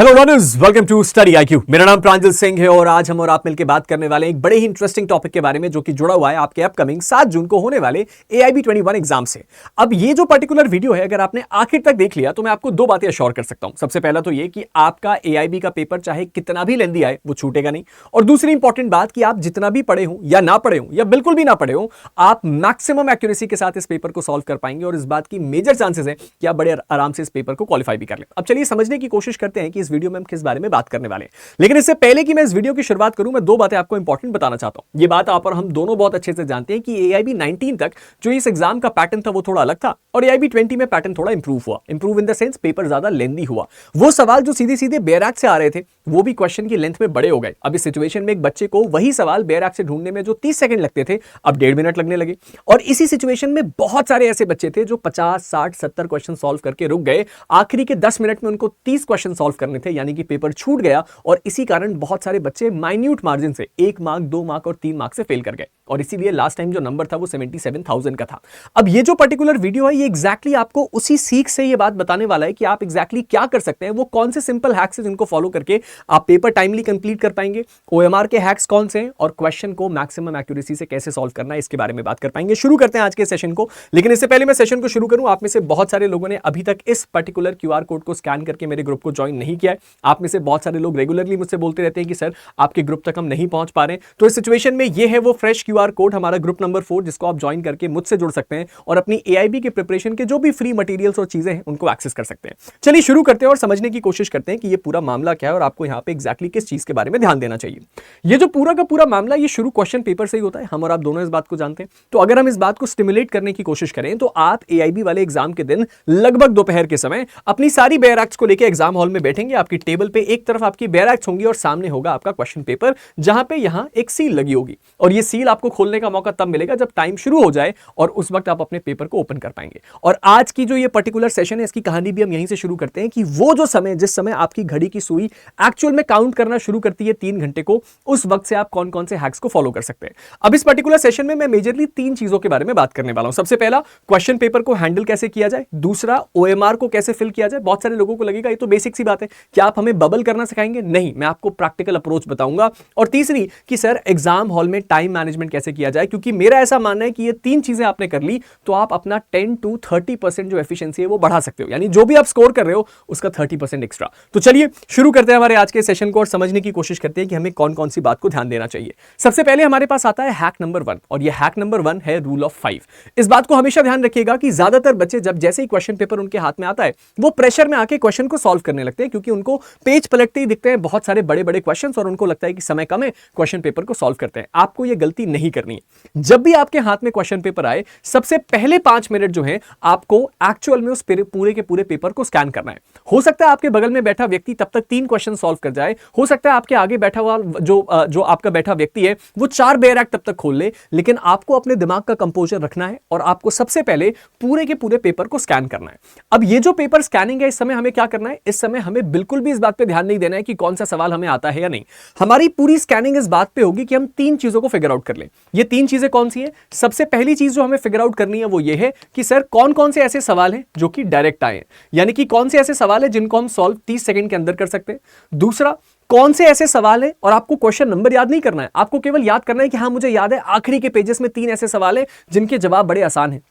Hello learners, welcome to study IQ. मेरा नाम प्रांजल सिंह है और आज हम और आप मिलकर बात करने वाले हैं एक बड़े ही इंटरेस्टिंग टॉपिक के बारे में जो कि जुड़ा हुआ है आपके अपकमिंग 7 जून को होने वाले AIB 21 एग्जाम से। अब ये जो पर्टिकुलर वीडियो है, अगर आपने आखिर तक देख लिया तो मैं आपको दो बातें अश्योर कर सकता हूं। सबसे पहला तो ये कि आपका AIB का पेपर चाहे कितना भी लेंदी आए वो छूटेगा नहीं, और दूसरी इंपॉर्टेंट बात कि आप जितना भी पढ़े हो या ना पढ़े हो या बिल्कुल भी ना पढ़े हो, आप मैक्सिमम एक्यूरेसी के साथ इस पेपर को सॉल्व कर पाएंगे और इस बात की मेजर चांसेस है कि आप बड़े आराम से इस पेपर को क्वालिफाई भी कर लें। अब चलिए समझने की कोशिश करते हैं कि इस वीडियो में हम किस बारे में बात करने वाले हैं। लेकिन इससे पहले कि मैं इस वीडियो की शुरुआत करूं, मैं दो बातें आपको इंपॉर्टेंट बताना चाहता हूं। ये बात आप और हम दोनों बहुत अच्छे से जानते हैं कि AIB 19 तक जो इस एग्जाम का पैटर्न था वो थोड़ा अलग था और AIB 20 में पैटर्न थोड़ा इंप्रूव हुआ। Improve in the sense paper ज्यादा लेंथी हुआ। वो सवाल जो सीधे सीधे बेयर एक्ट से आ रहे थे वो भी क्वेश्चन की लेंथ में बड़े हो गए। अब इस सिचुएशन में एक बच्चे को वही सवाल बेयर एक्ट से ढूंढने में जो 30 सेकंड लगते थे अब 1.5 मिनट लगने लगे। और इसी सिचुएशन में बहुत सारे ऐसे बच्चे थे जो 50, 60, 70 क्वेश्चन सॉल्व करके रुक गए। आखिरी के 10 मिनट में उनको 30 क्वेश्चन सॉल्व करने थे, यानी कि पेपर छूट गया और इसी कारण बहुत सारे बच्चे माइन्यूट मार्जिन से 1 मार्क, 2 मार्क और 3 मार्क से फेल कर गए। और इसीलिए लास्ट टाइम जो नंबर था वो 77,000 का था। अब ये जो पर्टिकुलर वीडियो है ये एग्जैक्टली आपको उसी सीख से ये बात बताने वाला है कि आप एग्जैक्टली क्या कर सकते हैं, वो कौन से सिंपल हैक्स हैं जिनको फॉलो करके आप पेपर टाइमली कंप्लीट कर पाएंगे, OMR के हैक्स कौन से हैं और क्वेश्चन को मैक्सिमम एक्यूरेसी से कैसे सॉल्व करना है, इसके बारे में बात कर पाएंगे। शुरू करते हैं आज के सेशन को। लेकिन इससे पहले मैं सेशन को शुरू करूं, आप में से बहुत सारे लोगों ने अभी तक इस पर्टिकुलर QR कोड को स्कैन करके मेरे ग्रुप को ज्वाइन नहीं किया है। आप में से बहुत सारे लोग रेगुलरली मुझसे बोलते रहते हैं कि सर आपके ग्रुप तक हम नहीं पहुंच पा रहे हैं। तो इस सिचुएशन में ये है वो फ्रेश QR कोड, हमारा ग्रुप नंबर 4, जिसको आप ज्वाइन करके मुझसे जुड़ सकते हैं और अपनी AIB के प्रिपरेशन के जो भी फ्री मटेरियल्स और चीजें हैं उनको एक्सेस कर सकते हैं। चलिए शुरू करते हैं और समझने की कोशिश करते हैं कि ये पूरा मामला क्या है और आपको यहाँ पे एग्जैक्टली किस चीज के बारे में ध्यान देना चाहिए। ये जो पूरा का पूरा मामला ये शुरू क्वेश्चन पेपर से ही होता है, हम और आप दोनों इस बात को जानते हैं। तो अगर हम इस बात को स्टिमुलेट करने की कोशिश करें तो आप AIB वाले एग्जाम के दिन लगभग दोपहर के समय अपनी सारी बेयर एक्ट्स को लेकर एग्जाम हॉल में बैठेंगे। आपकी टेबल पे एक तरफ आपकी बेयर एक्ट्स होंगी और सामने होगा आपका क्वेश्चन पेपर, जहां पे यहां एक सील लगी होगी और ये सील आपको खोलने का मौका तब मिलेगा जब टाइम शुरू हो जाए और उस वक्त आप अपने पेपर को ओपन कर पाएंगे। और आज की जो ये पर्टिकुलर सेशन है इसकी कहानी भी हम यहीं से शुरू करते हैं कि वो जो समय, जिस समय आपकी घड़ी की सुई एक्चुअल में काउंट करना शुरू करती है 3 घंटे को, उस वक्त से आप कौन कौन से हैक्स को फॉलो कर सकते हैं। अब इस पर्टिकुलर सेशन में मैं मेजरली 3 चीजों के बारे में बात करने वाला हूं। सबसे पहला, क्वेश्चन पेपर को हैंडल कैसे किया जाए। दूसरा, OMR को कैसे फिल किया जाए। बहुत सारे लोगों को लगेगा ये तो बेसिक सी बात है, क्या आप हमें बबल करना सिखाएंगे? नहीं, मैं आपको प्रैक्टिकल अप्रोच बताऊंगा। और तीसरी कि सर एग्जाम हॉल में टाइम मैनेजमेंट कैसे किया जाए, क्योंकि मेरा ऐसा मानना है कि ये 3 चीजें आपने कर ली तो आप अपना 10 to 30% जो एफिशिएंसी है वो बढ़ा सकते हो, यानी जो भी आप स्कोर कर रहे हो उसका 30% एक्स्ट्रा। तो चलिए शुरू करते हैं हमारे आज के सेशन को और समझने की कोशिश करते हैं कि हमें कौन कौन सी बात को ध्यान देना चाहिए। सबसे पहले हमारे पास आता है हैक नंबर 1 और यह हैक नंबर 1 है रूल ऑफ 5। इस बात को हमेशा ध्यान रखिएगा कि ज्यादातर बच्चे जब जैसे ही क्वेश्चन पेपर उनके हाथ में आता है वो प्रेशर में आके क्वेश्चन को सॉल्व करने लगते हैं, क्योंकि उनको पेज पलटते ही दिखते हैं बहुत सारे बड़े बड़े क्वेश्चंस और उनको लगता है कि समय कम है, क्वेश्चन पेपर को सॉल्व करते हैं। आपको यह गलती नहीं करनी है। जब भी आपके हाथ में क्वेश्चन पेपर आए सबसे पहले 5 मिनट जो है आपको एक्चुअल में उस पूरे के पूरे पेपर को स्कैन करना है। हो सकता है आपके बगल में बैठा व्यक्ति तब तक 3 क्वेश्चन सॉल्व कर जाए, हो सकता है आपके आगे बैठा हुआ जो आपका बैठा व्यक्ति है वो 4 बेयर एक्ट तब तक खोल ले, लेकिन आपको अपने दिमाग का कंपोजर रखना है और आपको सबसे पहले पूरे के पूरे पेपर को स्कैन करना है। अब ये जो पेपर स्कैनिंग है इस समय हमें क्या करना है, इस समय हमें बिल्कुल भी इस बात पे ध्यान नहीं देना है कि कौन सा सवाल हमें आता है या नहीं। हमारी पूरी स्कैनिंग इस बात पे होगी कि हम 3 चीजों को फिगर आउट कर लें। ये 3 चीजें कौन सी हैं? सबसे पहली चीज जो हमें फिगर आउट करनी है वो ये है कि सर कौन कौन से ऐसे सवाल हैं जो कि डायरेक्ट आए हैं, यानी कि कौन से ऐसे सवाल हैं जिनको हम सॉल्व 30 सेकंड के अंदर कर सकते हैं। दूसरा, कौन से ऐसे सवाल हैं, और आपको क्वेश्चन नंबर याद नहीं करना है, आपको केवल याद करना है कि हाँ मुझे याद है आखिरी के पेजेस में 3 ऐसे सवाल हैं जिनके जवाब बड़े आसान हैं।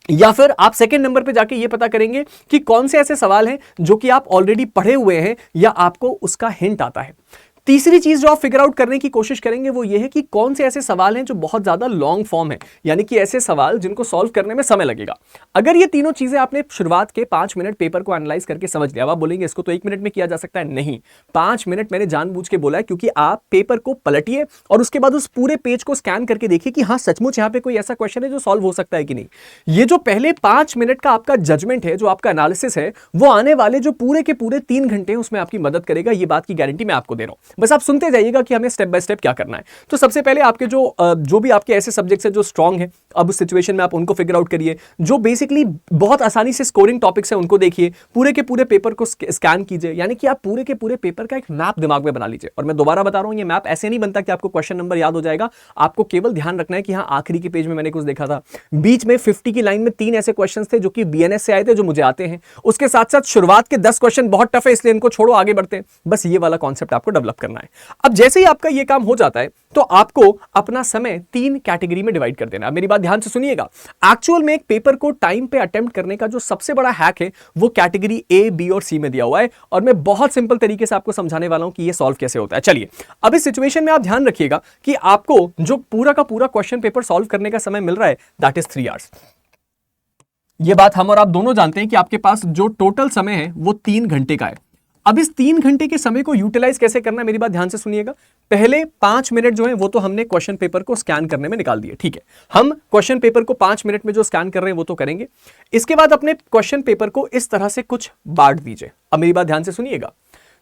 या फिर आप सेकंड नंबर पे जाके ये पता करेंगे कि कौन से ऐसे सवाल हैं जो कि आप ऑलरेडी पढ़े हुए हैं या आपको उसका हिंट आता है। तीसरी चीज जो आप फिगर आउट करने की कोशिश करेंगे वो ये है कि कौन से ऐसे सवाल हैं जो बहुत ज्यादा लॉन्ग फॉर्म है, यानी कि ऐसे सवाल जिनको सॉल्व करने में समय लगेगा। अगर ये तीनों चीजें आपने शुरुआत के 5 मिनट पेपर को एनालाइज करके समझ लिया, आप बोलेंगे इसको तो 1 मिनट में किया जा सकता है। नहीं, 5 मिनट मैंने जानबूझ के बोला है क्योंकि आप पेपर को पलटिए और उसके बाद उस पूरे पेज को स्कैन करके देखिए कि हाँ सचमुच यहाँ पे कोई ऐसा क्वेश्चन है जो सॉल्व हो सकता है कि नहीं। ये जो पहले 5 मिनट का आपका जजमेंट है, जो आपका एनालिसिस है, वो आने वाले जो पूरे के पूरे 3 घंटे हैं उसमें आपकी मदद करेगा। ये बात की गारंटी मैं आपको दे रहा हूं। बस आप सुनते जाइएगा कि हमें स्टेप बाय स्टेप क्या करना है। तो सबसे पहले आपके जो भी आपके ऐसे सब्जेक्ट्स हैं जो स्ट्रांग है, अब उस सिचुएशन में आप उनको फिगर आउट करिए। जो बेसिकली बहुत आसानी से स्कोरिंग टॉपिक्स हैं उनको देखिए, पूरे के पूरे पेपर को स्कैन कीजिए, यानी कि आप पूरे के पूरे पेपर का एक मैप दिमाग में बना लीजिए। और मैं दोबारा बता रहा हूं, ये मैप ऐसे नहीं बनता कि आपको क्वेश्चन नंबर याद हो जाएगा। आपको केवल ध्यान रखना है कि हाँ, आखिरी के पेज में मैंने कुछ देखा था, बीच में 50 की लाइन में 3 ऐसे क्वेश्चन थे जो कि बीएनएस से आए थे, जो मुझे आते हैं। उसके साथ साथ शुरुआत के 10 क्वेश्चन बहुत टफ है, इसलिए इनको छोड़ो, आगे बढ़ते हैं। बस ये वाला कॉन्सेप्ट आपको डेवलप करना है। अब जैसे ही आपका ये काम हो जाता है तो आपको अपना समय 3 कैटेगरी में डिवाइड कर देना है। मेरी बात ध्यान से सुनिएगा। एक्चुअल में एक पेपर को टाइम पे अटेम्प्ट करने का जो सबसे बड़ा हैक है वो कैटेगरी ए, बी और सी में दिया हुआ है, और मैं बहुत सिंपल तरीके से आपको समझाने वाला हूं कि ये सॉल्व कैसे होता है। चलिए, अब इस सिचुएशन में आप ध्यान रखिएगा कि आपको जो पूरा का पूरा क्वेश्चन पेपर सॉल्व करने का समय मिल रहा है, दैट इज 3 आवर्स। ये बात हम और आप दोनों जानते हैं कि आपके पास जो टोटल समय है वो 3 घंटे का है। अब इस 3 घंटे के समय को यूटिलाइज कैसे करना है, मेरी बात ध्यान से सुनिएगा। पहले 5 मिनट जो है वो तो हमने क्वेश्चन पेपर को स्कैन करने में निकाल दिए, ठीक है। हम क्वेश्चन पेपर को 5 मिनट में जो स्कैन कर रहे हैं वो तो करेंगे। इसके बाद अपने क्वेश्चन पेपर को इस तरह से कुछ बांट दीजिए। अब मेरी बात ध्यान से सुनिएगा।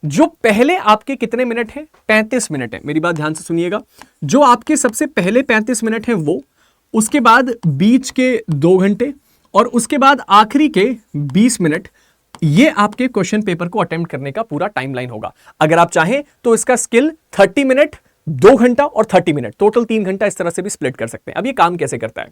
जो पहले आपके कितने मिनट है, 35 मिनट है। मेरी बात ध्यान से सुनिएगा। जो आपके सबसे पहले 35 मिनट है वो, उसके बाद बीच के 2 घंटे, और उसके बाद आखिरी के 20 मिनट, ये आपके क्वेश्चन पेपर को अटेम्प्ट करने का पूरा टाइमलाइन होगा। अगर आप चाहें तो इसका स्किल 30 मिनट, 2 घंटा और 30 मिनट, टोटल 3 घंटा इस तरह से भी स्प्लिट कर सकते हैं। अब ये काम कैसे करता है?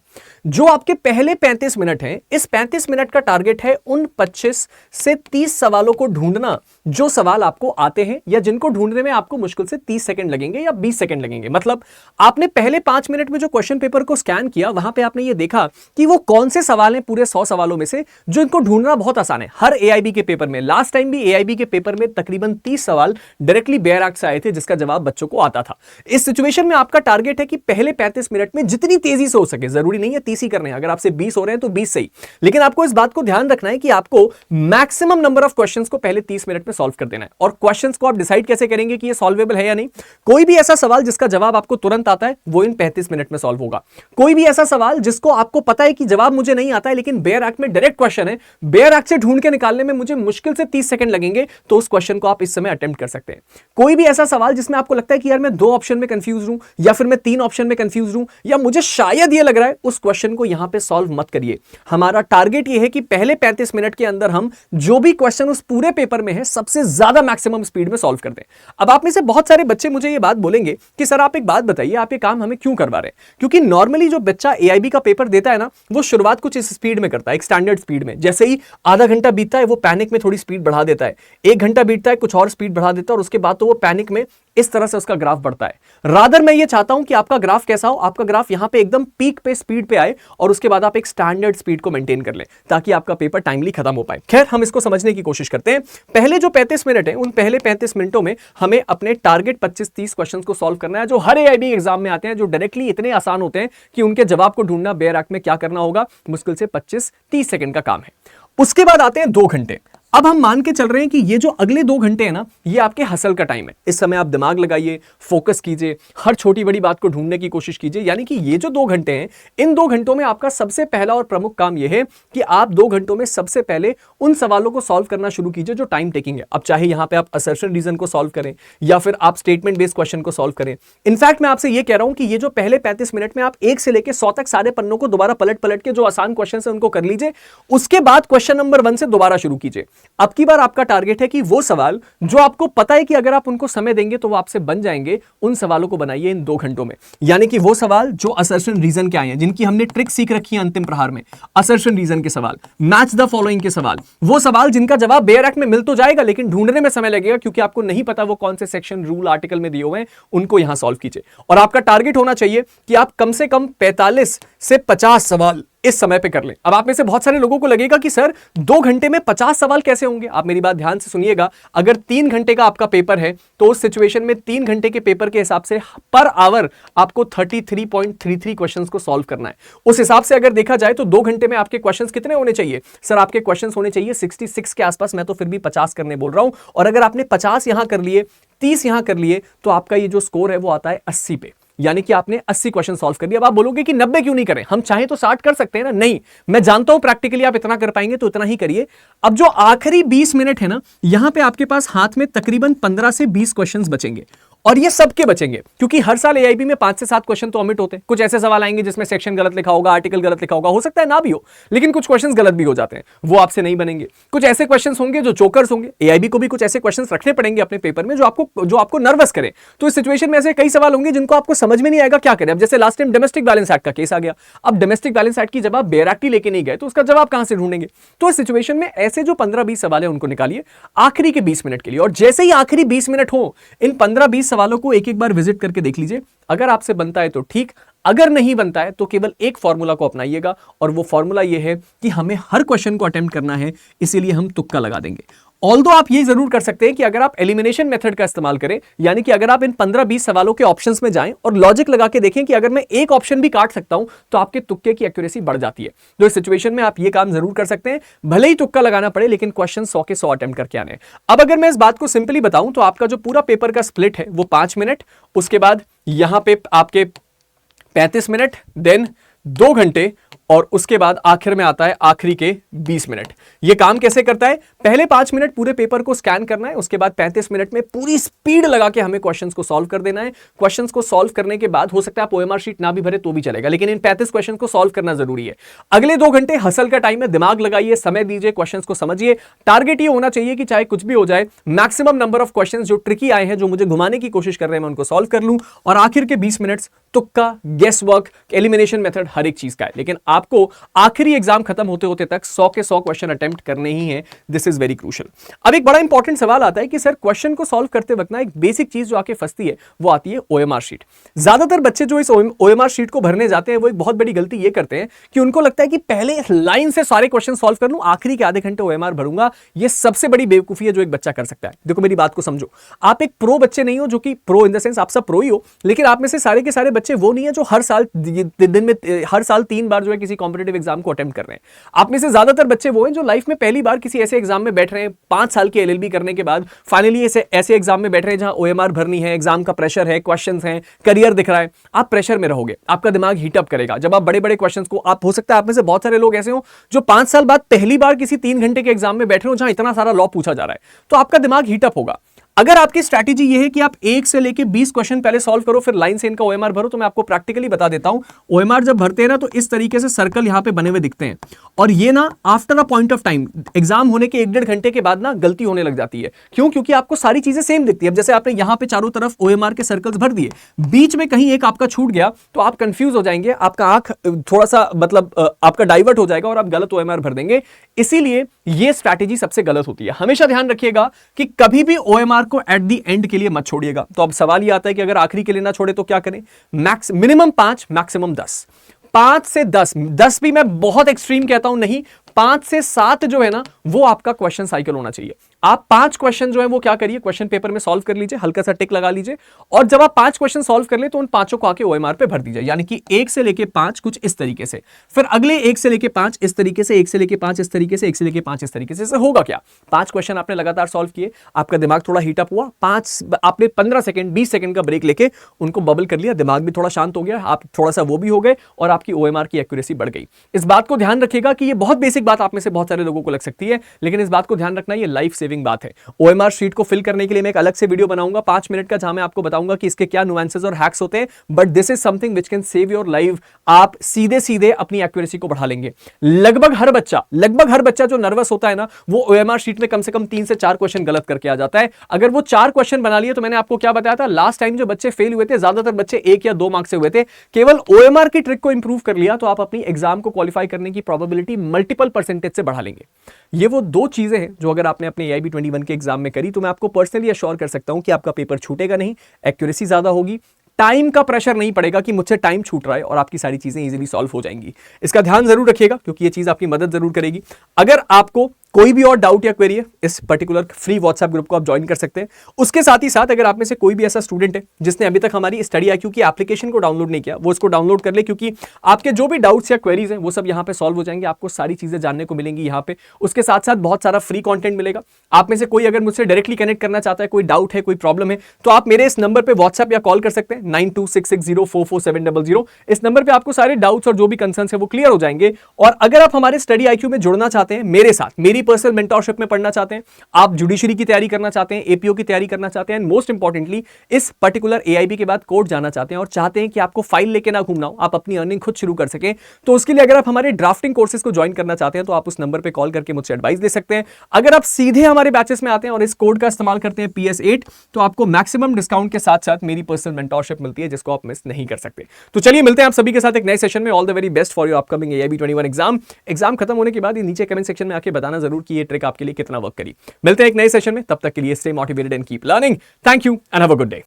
जो आपके पहले 35 मिनट हैं, इस 35 मिनट का टारगेट है उन 25 से 30 सवालों को ढूंढना जो सवाल आपको आते हैं, या जिनको ढूंढने में आपको मुश्किल से 30 सेकंड लगेंगे या 20 सेकंड लगेंगे। मतलब आपने पहले 5 मिनट में जो क्वेश्चन पेपर को स्कैन किया, वहां पे आपने ये देखा कि वो कौन से सवाल हैं पूरे 100 सवालों में से जो इनको ढूंढना बहुत आसान है। हर एआईबी के पेपर में, लास्ट टाइम भी एआईबी के पेपर में तकरीबन 30 सवाल डायरेक्टली बेयर एक्ट से आए थे जिसका जवाब बच्चों को आता था। इस सिचुएशन में आपका टारगेट है कि पहले 35 मिनट में जितनी तेजी से हो सके, जरूरी नहीं है 30 ही करने हैं, अगर आपसे 20 हो रहे हैं तो 20 सही, लेकिन आपको इस बात को ध्यान रखना है कि आपको मैक्सिमम नंबर ऑफ क्वेश्चंस को पहले 30 मिनट में सॉल्व कर देना है। और क्वेश्चंस को आप डिसाइड कैसे करेंगे कि ये सॉल्वेबल है या नहीं? कोई भी ऐसा सवाल जिसका जवाब आपको तुरंत आता है वो इन 35 मिनट में सॉल्व होगा। कोई भी ऐसा सवाल जिसको आपको पता है कि जवाब मुझे नहीं आता है लेकिन बेयर एक्ट में डायरेक्ट क्वेश्चन है, बेयर एक्ट से ढूंढ के निकालने में मुझे मुश्किल से 30 सेकंड लगेंगे, तो उस क्वेश्चन को आप इस समय अटेम्प्ट कर सकते हैं। कोई भी ऐसा सवाल जिसमें आपको लगता है कि यार मैं 2 ऑप्शन में कंफ्यूज हूं, या फिर मैं 3 ऑप्शन में कंफ्यूज हूं, या मुझे शायद ये लग रहा है, उस क्वेश्चन को यहां पे सॉल्व मत करिए। हमारा टारगेट ये है कि पहले 35 मिनट के अंदर हम जो भी क्वेश्चन उस पूरे पेपर में है सबसे ज्यादा मैक्सिमम स्पीड में सॉल्व कर दें। अब आप में से बहुत सारे बच्चे मुझे ये बात बोलेंगे कि सर आप एक बात बताइए, आप ये काम हमें क्यों करवा रहे हैं? क्योंकि नॉर्मली जो बच्चा एआईबी का पेपर देता है ना, वो शुरुआत कुछ इस स्पीड में करता है, एक स्टैंडर्ड स्पीड में। जैसे ही आधा घंटा बीतता है वो पैनिक में थोड़ी स्पीड बढ़ा देता है, 1 घंटा बीतता है कुछ और स्पीड बढ़ा देता है, और उसके बाद तो वो पैनिक में इस तरह से उसका ग्राफ बढ़ता है। रादर मैं ये चाहता हूं कि आपका ग्राफ कैसा हो, आपका ग्राफ यहां पे एकदम पीक पे स्पीड पे आए, और उसके बाद आप एक स्टैंडर्ड स्पीड को मेंटेन कर लें ताकि आपका पेपर टाइमली खत्म हो पाए। खैर, हम इसको समझने की कोशिश करते हैं। पहले जो 35 मिनट है, उन पहले 35 मिनटों में हमें अपने टारगेट 25-30 क्वेश्चंस को सॉल्व करना है जो हर एआईबी एग्जाम में आते हैं, जो डायरेक्टली इतने आसान होते हैं कि उनके जवाब को ढूंढना बेयर एक्ट में क्या करना होगा, मुश्किल से 25-30 सेकंड का काम है। उसके बाद आते हैं 2 घंटे। अब हम मान के चल रहे हैं कि ये जो अगले 2 घंटे हैं ना, ये आपके हसल का टाइम है। इस समय आप दिमाग लगाइए, फोकस कीजिए, हर छोटी बड़ी बात को ढूंढने की कोशिश कीजिए। यानी कि ये जो 2 घंटे हैं, इन 2 घंटों में आपका सबसे पहला और प्रमुख काम यह है कि आप 2 घंटों में सबसे पहले उन सवालों को सॉल्व करना शुरू कीजिए जो टाइम टेकिंग है। अब चाहे यहां पे आप असर्शन रीजन को सॉल्व करें या फिर आप स्टेटमेंट बेस्ड क्वेश्चन को सॉल्व करें। इनफैक्ट मैं आपसे यह कह रहा हूं कि ये जो पहले 35 मिनट में आप 1 से लेकर 100 तक सारे पन्नों को दोबारा पलट पलट के जो आसान क्वेश्चन है उनको कर लीजिए। उसके बाद क्वेश्चन नंबर 1 से दोबारा शुरू कीजिए। अब की बार आपका टारगेट है कि वो सवाल जो आपको पता है कि अगर आप उनको समय देंगे तो वो आपसे बन जाएंगे, उन सवालों को बनाइए इन 2 घंटों में। यानी कि वो सवाल जो असर्शन रीजन के आए हैं, जिनकी हमने ट्रिक सीख रखी है अंतिम प्रहार में, असर्शन रीजन के सवाल, मैच द फॉलोइंग के सवाल, वो सवाल जिनका जवाब बेयर एक्ट में मिल तो जाएगा लेकिन ढूंढने में समय लगेगा क्योंकि आपको नहीं पता वो कौन से सेक्शन, रूल, आर्टिकल में दिए हुए हैं, उनको यहां सॉल्व कीजिए। और आपका टारगेट होना चाहिए कि आप कम से कम 45 से 50 सवाल इस समय पे कर लें। अब आप में से बहुत सारे लोगों को लगेगा कि सर 2 घंटे में 50 सवाल कैसे होंगे? आप मेरी बात ध्यान से सुनिएगा। अगर 3 घंटे का आपका पेपर है तो उस सिचुएशन में 3 घंटे के पेपर के हिसाब से पर आवर आपको 33.33 क्वेश्चंस को सॉल्व करना है। उस हिसाब से अगर देखा जाए तो 2 घंटे में आपके क्वेश्चंस कितने होने चाहिए? सर आपके क्वेश्चंस होने चाहिए 66 के आसपास। मैं तो फिर भी 50 करने बोल रहा हूं। और अगर आपने 50 यहां कर लिए, 30 यहां कर लिए, तो आपका ये जो स्कोर है वो आता है 80 पे। यानी कि आपने 80 क्वेश्चन सॉल्व कर दिया। अब आप बोलोगे कि 90 क्यों नहीं करें? हम चाहें तो 60 कर सकते हैं ना। नहीं, मैं जानता हूं प्रैक्टिकली आप इतना कर पाएंगे तो इतना ही करिए। अब जो आखिरी 20 मिनट है ना, यहां पे आपके पास हाथ में तकरीबन 15 से 20 क्वेश्चंस बचेंगे और ये सबके बचेंगे, क्योंकि हर साल एआईबी में 5 से 7 क्वेश्चन तो ओमिट होते हैं। कुछ ऐसे सवाल आएंगे जिसमें सेक्शन गलत लिखा होगा, आर्टिकल गलत लिखा होगा, हो सकता है ना भी हो, लेकिन कुछ क्वेश्चंस गलत भी हो जाते हैं, वो आपसे नहीं बनेंगे। कुछ ऐसे क्वेश्चंस होंगे जो चोकर्स होंगे, एआईबी को भी कुछ ऐसे क्वेश्चंस रखने पड़ेंगे अपने पेपर में जो आपको नर्वस करे। तो इस सिचुएशन में ऐसे कई सवाल होंगे जिनको आपको समझ में नहीं आएगा क्या करें। अब जैसे last time domestic balance act का केस आ गया, अब डोमेस्टिक बैलेंस एक्ट की जब आप बेयर एक्ट ही लेके नहीं गए तो उसका जवाब कहां से ढूंढेंगे। तो इस सिचुएशन में ऐसे जो 15-20 सवाल है उनको निकालिए आखिरी के 20 मिनट के लिए, और जैसे ही आखिरी 20 मिनट हो इन 15-20 सवालों को एक एक बार विजिट करके देख लीजिए। अगर आपसे बनता है तो ठीक, अगर नहीं बनता है तो केवल एक फॉर्मूला को अपनाइएगा, और वो फॉर्मूला ये है कि हमें हर क्वेश्चन को अटेम्प्ट करना है, इसीलिए हम तुक्का लगा देंगे। ऑल्दो आप ये जरूर कर सकते हैं कि अगर आप एलिमिनेशन मेथड का इस्तेमाल करें, यानी कि अगर आप इन 15-20 सवालों के ऑप्शंस में जाएं और लॉजिक लगा के देखें कि अगर मैं एक ऑप्शन भी काट सकता हूं तो आपके तुक्के की एक्यूरेसी बढ़ जाती है। तो इस सिचुएशन में आप ये काम जरूर कर सकते हैं, भले ही तुक्का लगाना पड़े, लेकिन क्वेश्चन 100 के 100 अटेम्प्ट करके आने। अब अगर मैं इस बात को सिंपली बताऊं तो आपका जो पूरा पेपर का स्प्लिट है वो 5 मिनट, उसके बाद यहां पे आपके 35 मिनट, देन 2 घंटे, और उसके बाद आखिर में आता है आखिरी के 20 मिनट। यह काम कैसे करता है? पहले 5 मिनट पूरे पेपर को स्कैन करना है, उसके बाद 35 मिनट में पूरी स्पीड लगा के हमें क्वेश्चंस को सॉल्व कर देना है। क्वेश्चंस को सॉल्व करने के बाद हो सकता है आप ओएमआर शीट ना भी भरे तो भी चलेगा, लेकिन इन 35 क्वेश्चन को सॉल्व करना जरूरी है। अगले 2 घंटे हसल का टाइम है, दिमाग लगाइए, समय दीजिए, क्वेश्चंस को समझिए। टारगेट ये होना चाहिए कि चाहे कुछ भी हो जाए, मैक्सिमम नंबर ऑफ क्वेश्चंस जो ट्रिकी आए हैं, जो मुझे घुमाने की कोशिश कर रहे हैं, मैं उनको सॉल्व कर लूं, और आखिर के 20 मिनट्स तुक्का, गेस वर्क, एलिमिनेशन मेथड, हर एक चीज का है। लेकिन आपको आखिरी एग्जाम खत्म होते होते तक 100 के 100 क्वेश्चन अटेम्प्ट करने ही है। This is very crucial. अब एक बड़ा इंपॉर्टेंट सवाल आता है कि सर क्वेश्चन को सॉल्व करते वक्त ना एक बेसिक चीज जो आके फंसती है वो आती है ओएमआर शीट। ज्यादातर बच्चे जो इस ओएमआर शीट को भरने जाते हैं वो एक बहुत बड़ी गलती ये करते हैं कि उनको लगता है कि पहले लाइन से सारे क्वेश्चन सॉल्व कर लूं, आखिरी के आधे घंटे ओएमआर भरूंगा। ये सबसे बड़ी बेवकूफी है जो एक बच्चा कर सकता है। देखो मेरी बात को समझो, आप एक प्रो बच्चे नहीं हो, जो कि प्रो इन द सेंस आप सब प्रो ही हो, लेकिन आप में से सारे के सारे बच्चे वो नहीं है जो हर साल दिन में हर साल 3 बार जो है किसी कॉम्पिटिटिव एग्जाम को अटेम्प्ट कर रहे हैं। आप में से ज्यादातर बच्चे वो हैं जो लाइफ में पहली बार किसी ऐसे एग्जाम में बैठ रहे हैं, 5 साल के एलएलबी करने के बाद फाइनली ऐसे एग्जाम में बैठ रहे हैं जहां ओएमआर भरनी है, एग्जाम का प्रेशर है, क्वेश्चंस हैं, करियर दिख रहा है। आप प्रेशर में रहोगे, आपका दिमाग हीटअप करेगा जब आप बड़े बड़े क्वेश्चंस को, आप हो सकता है आप में से बहुत सारे लोग ऐसे हो जो 5 साल बाद पहली बार किसी 3 घंटे के एग्जाम में बैठ रहे हो जहां इतना सारा लॉ पूछा जा रहा है, तो आपका दिमाग हीटअप होगा। अगर आपकी स्ट्रैटेजी ये है कि आप 1 से लेके 20 क्वेश्चन पहले सॉल्व करो, फिर लाइन से इनका ओएमआर भरो, तो मैं आपको प्रैक्टिकली बता देता हूं, ओएमआर जब भरते हैं ना तो इस तरीके से सर्कल यहां पे बने हुए दिखते हैं, और ये ना after a point of time, exam होने के 1-1.5 घंटे के बाद ना गलती होने लग जाती है। क्यों? क्योंकि आपको सारी चीजें सेम दिखती है। अब जैसे आपने यहां पे चारों तरफ ओएमआर के सर्कल्स भर दिए, बीच में कहीं एक आपका छूट गया तो आप कंफ्यूज हो जाएंगे, आपका आंख थोड़ा सा मतलब आपका डाइवर्ट हो जाएगा और आप गलत ओएमआर भर देंगे। इसीलिए यह स्ट्रैटेजी सबसे गलत होती है। हमेशा ध्यान रखिएगा कि कभी भी ओएमआर को एट द एंड के लिए मत छोड़िएगा। तो अब सवाल ये आता है कि अगर आखिरी के लिए ना छोड़े तो क्या करें? Minimum 5, maximum 10। 5 से 10 भी मैं बहुत एक्सट्रीम कहता हूं नहीं, 5 से 7 जो है ना वो आपका क्वेश्चन साइकिल होना चाहिए। आप 5 क्वेश्चन जो है वो क्या करिए, क्वेश्चन पेपर में सॉल्व कर लीजिए, हल्का सा टिक लगा लीजिए, और जब आप 5 क्वेश्चन सॉल्व कर ले तो उन 5 को आके ओएमआर पे भर दीजिए। यानी कि 1 से लेके 5 कुछ इस तरीके से, फिर अगले 1 से लेके 5 इस तरीके से, 1 से लेके 5 इस तरीके से, 1 से लेके 5 इस तरीके से। होगा क्या? 5 क्वेश्चन आपने लगातार सॉल्व किए, आपका दिमाग थोड़ा हीटअप हुआ, आपने 15 सेकंड 20 सेकंड का ब्रेक लेके उनको बबल कर लिया, दिमाग भी थोड़ा शांत हो गया, आप थोड़ा सा वो भी हो गए, और आपकी ओएमआर की एक्यूरेसी बढ़ गई। इस बात को ध्यान रखिएगा कि ये बहुत बेसिक बात आप में से बहुत सारे लोगों को लग सकती है, लेकिन इस बात को ध्यान रखना ये लाइफ सेविंग बात है। ओएमआर शीट को फिल करने के लिए मैं एक अलग से वीडियो बनाऊंगा 5 मिनट का, जहां मैं आपको बताऊंगा कि इसके क्या नुआंसेस और हैक्स होते हैं, but this is something which can save your life. आप सीधे सीधे अपनी एक्यूरेसी को बढ़ा लेंगे। लगभग हर बच्चा जो नर्वस होता है ना, वो ओएमआर शीट में कम से कम 3 से 4 क्वेश्चन गलत करके आ जाता है। अगर वो 4 क्वेश्चन बना लिए तो मैंने आपको क्या बताया था, लास्ट टाइम जो बच्चे फेल हुए थे ज्यादातर बच्चे 1 या 2 मार्क्स से हुए थे। केवल ओएमआर की ट्रिक को इंप्रूव कर लिया तो आप अपनी एग्जाम को क्वालिफाई करने की प्रोबेबिलिटी मल्टीपल परसेंटेज से बढ़ा लेंगे। ये वो 2 चीजें हैं जो अगर आपने अपने AIB 21 के एग्जाम में करी तो मैं आपको पर्सनली अश्योर कर सकता हूं कि आपका पेपर छूटेगा नहीं, एक्यूरेसी ज्यादा होगी, टाइम का प्रेशर नहीं पड़ेगा कि मुझसे टाइम छूट रहा है, और आपकी सारी चीजें इजीली सॉल्व हो जाएंगी। इसका ध्यान जरूर रखिएगा क्योंकि ये चीज आपकी मदद जरूर करेगी। अगर आपको कोई भी और डाउट या क्वेरी है, इस पर्टिकुलर फ्री व्हाट्सएप ग्रुप को आप ज्वाइन कर सकते हैं। उसके साथ ही साथ अगर आप में से कोई भी ऐसा स्टूडेंट है जिसने अभी तक हमारी स्टडी IQ की एप्लीकेशन को डाउनलोड नहीं किया, वो इसको डाउनलोड कर ले, क्योंकि आपके जो भी डाउट्स या क्वेरीज हैं वो सब यहाँ पे सॉल्व हो जाएंगे। आपको सारी चीजें जानने को मिलेंगी यहाँ पे। उसके साथ साथ बहुत सारा फ्री कॉन्टेंट मिलेगा। आप में से कोई अगर मुझसे डायरेक्टली कनेक्ट करना चाहता है, कोई डाउट है, कोई प्रॉब्लम है, तो आप मेरे इस नंबर पर व्हाट्सएप या कॉल कर सकते हैं। 9266044700। इस नंबर पे आपको सारे डाउट्स और जो भी कंसर्न है वो क्लियर हो जाएंगे। और अगर आप हमारे स्टडी आईक्यू में जुड़ना चाहते हैं, मेरे साथ मेरी पर्सनल मेंटरशिप में पढ़ना चाहते हैं, आप जुडिशरी की तैयारी करना चाहते हैं, एपीओ की तैयारी करना चाहते हैं, एंड मोस्ट इंपॉर्टेंटली इस पर्टिकुलर एआईबी के बाद कोर्ट जाना चाहते हैं और चाहते हैं कि आपको फाइल लेके ना घूमना हो, आप अपनी अर्निंग खुद शुरू कर सकें, तो उसके लिए अगर आप हमारे ड्राफ्टिंग कोर्सेज को ज्वाइन करना चाहते हैं तो आप उस नंबर पे कॉल करके मुझसे एडवाइस ले सकते हैं। अगर आप सीधे हमारे बैचेस में आते हैं और इस कोड का इस्तेमाल करते हैं PS8, तो आपको मैक्सिमम डिस्काउंट के साथ साथ मेरी पर्सनल मेंटरशिप मिलती है, जिसको आप मिस नहीं कर सकते। तो चलिए मिलते हैं आप सभी के साथ एक नए सेशन में। All the very best for your upcoming AIB 21 exam खत्म होने के बाद ये नीचे कमेंट सेक्शन में आके बताना जरूर कि ये ट्रिक आपके लिए कितना वर्क करी। मिलते हैं एक नए सेशन में, तब तक के लिए stay motivated and keep learning. Thank you and have a good day.